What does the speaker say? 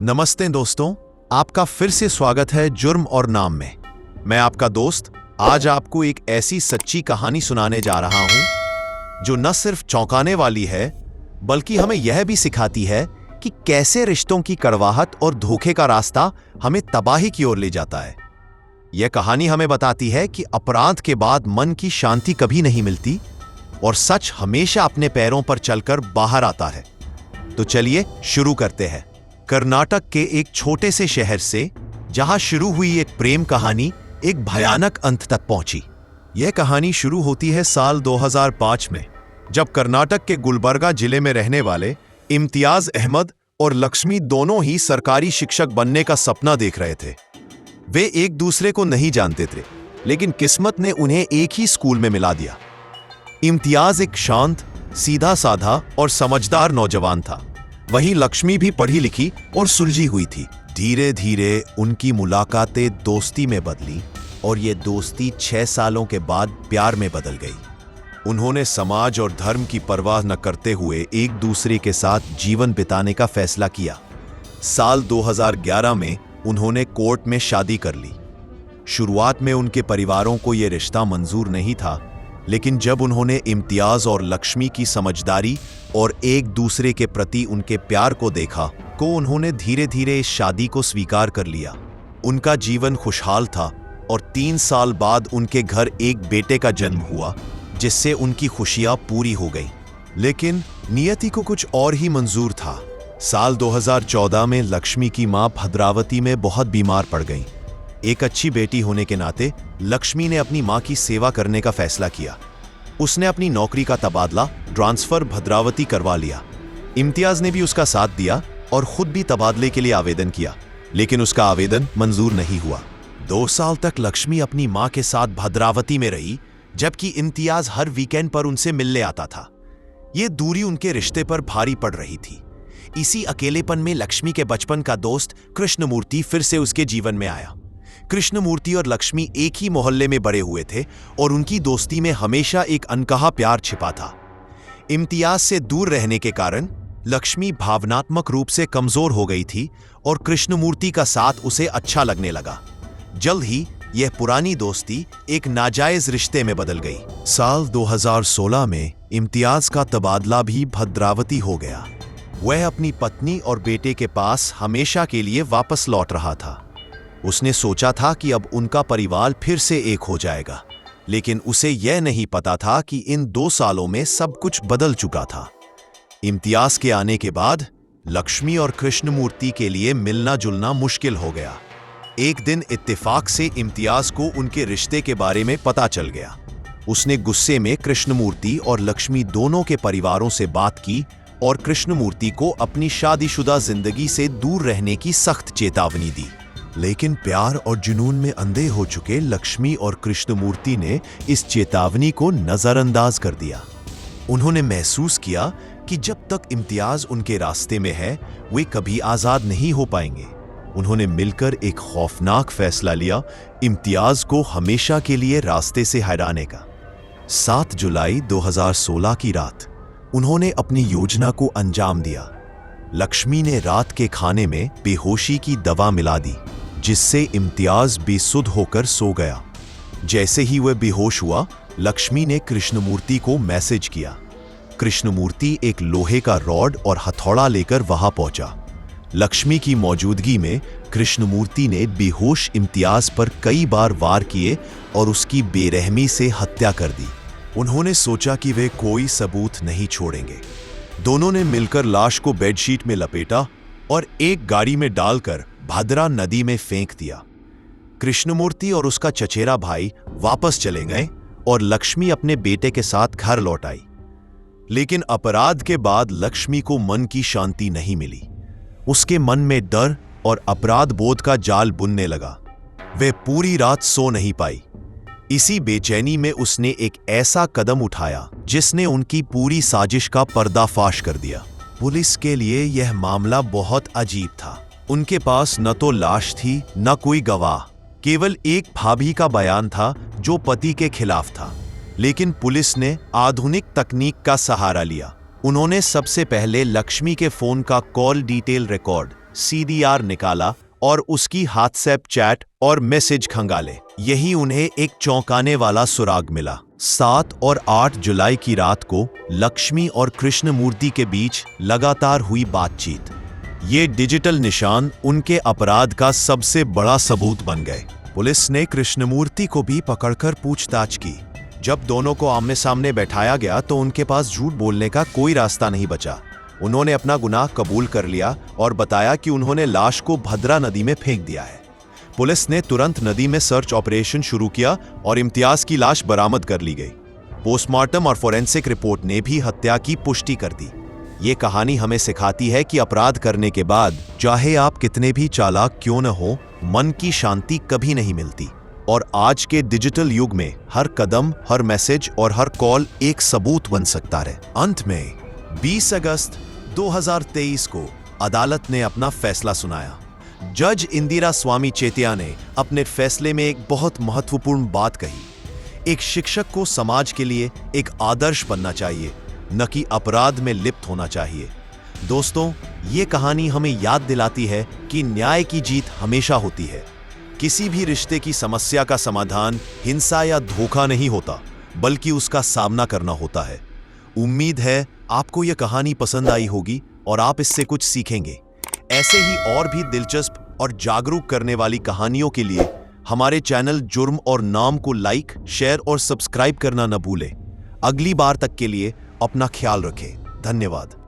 नमस्ते दोस्तों, आपका फिर से स्वागत है जुर्म और नाम में। मैं आपका दोस्त आज आपको एक ऐसी सच्ची कहानी सुनाने जा रहा हूं जो न सिर्फ चौंकाने वाली है बल्कि हमें यह भी सिखाती है कि कैसे रिश्तों की कड़वाहट और धोखे का रास्ता हमें तबाही की ओर ले जाता है। यह कहानी हमें बताती है कि अपराध के बाद मन की शांति कभी नहीं मिलती और सच हमेशा अपने पैरों पर चलकर बाहर आता है। तो चलिए शुरू करते हैं। कर्नाटक के एक छोटे से शहर से जहां शुरू हुई एक प्रेम कहानी एक भयानक अंत तक पहुंची। यह कहानी शुरू होती है साल 2005 में, जब कर्नाटक के गुलबर्गा जिले में रहने वाले इम्तियाज अहमद और लक्ष्मी दोनों ही सरकारी शिक्षक बनने का सपना देख रहे थे। वे एक दूसरे को नहीं जानते थे, लेकिन किस्मत ने उन्हें एक ही स्कूल में मिला दिया। इम्तियाज एक शांत, सीधा साधा और समझदार नौजवान था। वहीं लक्ष्मी भी पढ़ी लिखी और सुलझी हुई थी। धीरे धीरे उनकी मुलाकातें दोस्ती में बदली और ये दोस्ती 6 सालों के बाद प्यार में बदल गई। उन्होंने समाज और धर्म की परवाह न करते हुए एक दूसरे के साथ जीवन बिताने का फैसला किया। साल 2011 में उन्होंने कोर्ट में शादी कर ली। शुरुआत में उनके परिवारों को यह रिश्ता मंजूर नहीं था, लेकिन जब उन्होंने इम्तियाज और लक्ष्मी की समझदारी और एक दूसरे के प्रति उनके प्यार को देखा तो उन्होंने धीरे धीरे इस शादी को स्वीकार कर लिया। उनका जीवन खुशहाल था और 3 साल बाद उनके घर एक बेटे का जन्म हुआ, जिससे उनकी खुशियां पूरी हो गई। लेकिन नियति को कुछ और ही मंजूर था। साल 2014 में लक्ष्मी की मां भद्रावती में बहुत बीमार पड़ गई। एक अच्छी बेटी होने के नाते लक्ष्मी ने अपनी मां की सेवा करने का फैसला किया। उसने अपनी नौकरी का तबादला ट्रांसफर भद्रावती करवा लिया। इम्तियाज ने भी उसका साथ दिया और खुद भी तबादले के लिए आवेदन किया, लेकिन उसका आवेदन मंजूर नहीं हुआ। 2 साल तक लक्ष्मी अपनी मां के साथ भद्रावती में रही, जबकि इम्तियाज हर वीकेंड पर उनसे मिलने आता था। ये दूरी उनके रिश्ते पर भारी पड़ रही थी। इसी अकेलेपन में लक्ष्मी के बचपन का दोस्त कृष्णमूर्ति फिर से उसके जीवन में आया। कृष्णमूर्ति और लक्ष्मी एक ही मोहल्ले में बड़े हुए थे और उनकी दोस्ती में हमेशा एक अनकहा प्यार छिपा था। इम्तियाज से दूर रहने के कारण लक्ष्मी भावनात्मक रूप से कमजोर हो गई थी और कृष्णमूर्ति का साथ उसे अच्छा लगने लगा। जल्द ही यह पुरानी दोस्ती एक नाजायज रिश्ते में बदल गई। साल 2016 में इम्तियाज का तबादला भी भद्रावती हो गया। वह अपनी पत्नी और बेटे के पास हमेशा के लिए वापस लौट रहा था। उसने सोचा था कि अब उनका परिवार फिर से एक हो जाएगा, लेकिन उसे यह नहीं पता था कि इन 2 सालों में सब कुछ बदल चुका था। इम्तियाज के आने के बाद लक्ष्मी और कृष्णमूर्ति के लिए मिलना जुलना मुश्किल हो गया। एक दिन इत्तेफाक से इम्तियाज को उनके रिश्ते के बारे में पता चल गया। उसने गुस्से में कृष्णमूर्ति और लक्ष्मी दोनों के परिवारों से बात की और कृष्णमूर्ति को अपनी शादीशुदा जिंदगी से दूर रहने की सख्त चेतावनी दी। लेकिन प्यार और जुनून में अंधे हो चुके लक्ष्मी और कृष्णमूर्ति ने इस चेतावनी को नजरअंदाज कर दिया। उन्होंने महसूस किया कि जब तक इम्तियाज उनके रास्ते में है, वे कभी आजाद नहीं हो पाएंगे। उन्होंने मिलकर एक खौफनाक फैसला लिया, इम्तियाज को हमेशा के लिए रास्ते से हटाने का। 7 जुलाई 2016 की रात उन्होंने अपनी योजना को अंजाम दिया। लक्ष्मी ने रात के खाने में बेहोशी की दवा मिला दी, जिससे इम्तियाज बेसुध होकर सो गया। जैसे ही वह बेहोश हुआ, लक्ष्मी ने कृष्णमूर्ति को मैसेज किया। कृष्णमूर्ति एक लोहे का रॉड और हथौड़ा लेकर वहां पहुंचा। लक्ष्मी की मौजूदगी में कृष्णमूर्ति ने बेहोश इम्तियाज पर कई बार वार किए और उसकी बेरहमी से हत्या कर दी। उन्होंने सोचा कि वे कोई सबूत नहीं छोड़ेंगे। दोनों ने मिलकर लाश को बेडशीट में लपेटा और एक गाड़ी में डालकर भद्रा नदी में फेंक दिया। कृष्णमूर्ति और उसका चचेरा भाई वापस चले गए और लक्ष्मी अपने बेटे के साथ घर लौट आई। लेकिन अपराध के बाद लक्ष्मी को मन की शांति नहीं मिली। उसके मन में डर और अपराध बोध का जाल बुनने लगा। वह पूरी रात सो नहीं पाई। इसी बेचैनी में उसने एक ऐसा कदम उठाया जिसने उनकी पूरी साजिश का पर्दाफाश कर दिया। पुलिस के लिए यह मामला बहुत अजीब था। उनके पास न तो लाश थी न कोई गवाह, केवल एक भाभी का बयान था जो पति के खिलाफ था। लेकिन पुलिस ने आधुनिक तकनीक का सहारा लिया। उन्होंने सबसे पहले लक्ष्मी के फोन का कॉल डिटेल रिकॉर्ड CDR निकाला और उसकी व्हाट्सएप चैट और मैसेज खंगाले। यही उन्हें एक चौंकाने वाला सुराग मिला। 7 और 8 जुलाई की रात को लक्ष्मी और कृष्णमूर्ति के बीच लगातार हुई बातचीत। ये डिजिटल निशान उनके अपराध का सबसे बड़ा सबूत बन गए। पुलिस ने कृष्णमूर्ति को भी पकड़कर पूछताछ की। जब दोनों को आमने सामने बैठाया गया तो उनके पास झूठ बोलने का कोई रास्ता नहीं बचा। उन्होंने अपना गुनाह कबूल कर लिया और बताया कि उन्होंने लाश को भद्रा नदी में फेंक दिया है। पुलिस ने तुरंत नदी में सर्च ऑपरेशन शुरू किया और इम्तियाज की लाश बरामद कर ली गई। पोस्टमार्टम और फोरेंसिक रिपोर्ट ने भी हत्या की पुष्टि कर दी। ये कहानी हमें सिखाती है कि अपराध करने के बाद चाहे आप कितने भी चालाक क्यों न हो, मन की शांति कभी नहीं मिलती। और आज के डिजिटल युग में हर कदम, हर मैसेज और हर कॉल एक सबूत बन सकता है। अंत में 20 अगस्त 2023 को अदालत ने अपना फैसला सुनाया। जज इंदिरा स्वामी चेतिया ने अपने फैसले में एक बहुत महत्वपूर्ण बात कही। एक शिक्षक को समाज के लिए एक आदर्श बनना चाहिए, न कि अपराध में लिप्त होना चाहिए। दोस्तों, ये कहानी हमें याद दिलाती है कि न्याय की जीत हमेशा होती है। किसी भी रिश्ते की समस्या का समाधान हिंसा या धोखा नहीं होता, बल्कि उसका सामना करना होता है। उम्मीद है आपको यह कहानी पसंद आई होगी और आप इससे कुछ सीखेंगे। ऐसे ही और भी दिलचस्प और जागरूक करने वाली कहानियों के लिए हमारे चैनल जुर्म और नाम को लाइक, शेयर और सब्सक्राइब करना न भूलें। अगली बार तक के लिए अपना ख्याल रखें। धन्यवाद।